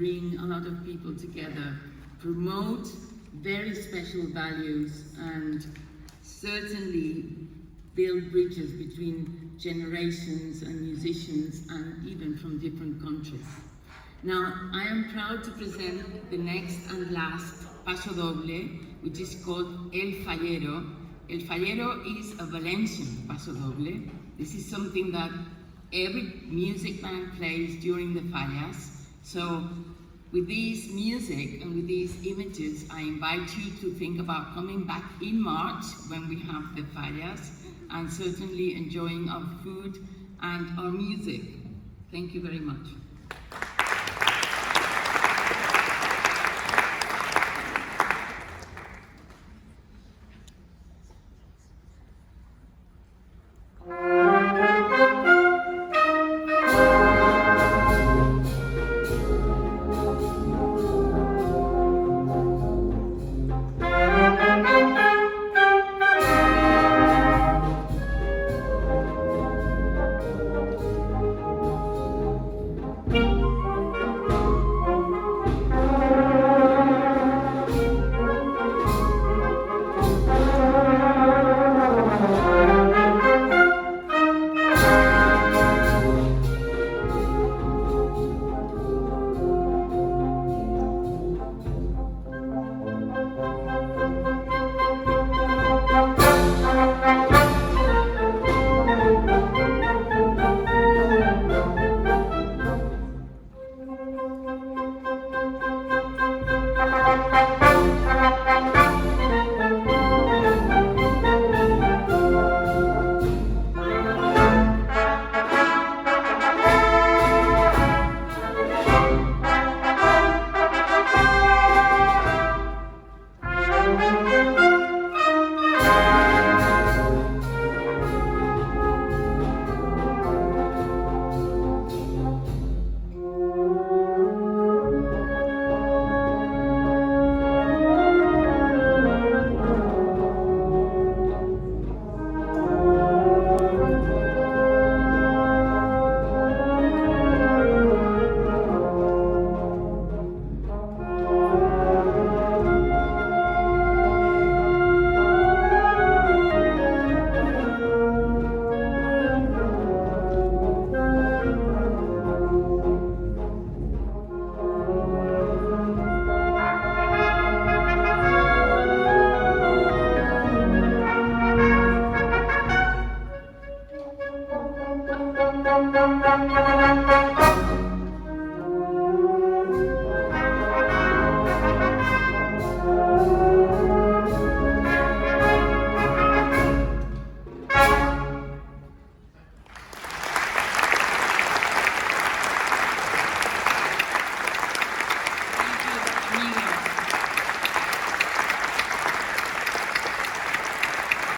bring a lot of people together, promote very special values, and certainly build bridges between generations and musicians, and even from different countries. Now, I am proud to present the next and last paso doble, which is called El Fallero. El Fallero is a Valencian paso doble. This is something that every music band plays during the fallas. So with this music and with these images, I invite you to think about coming back in March when we have the fallas, and certainly enjoying our food and our music. Thank you very much.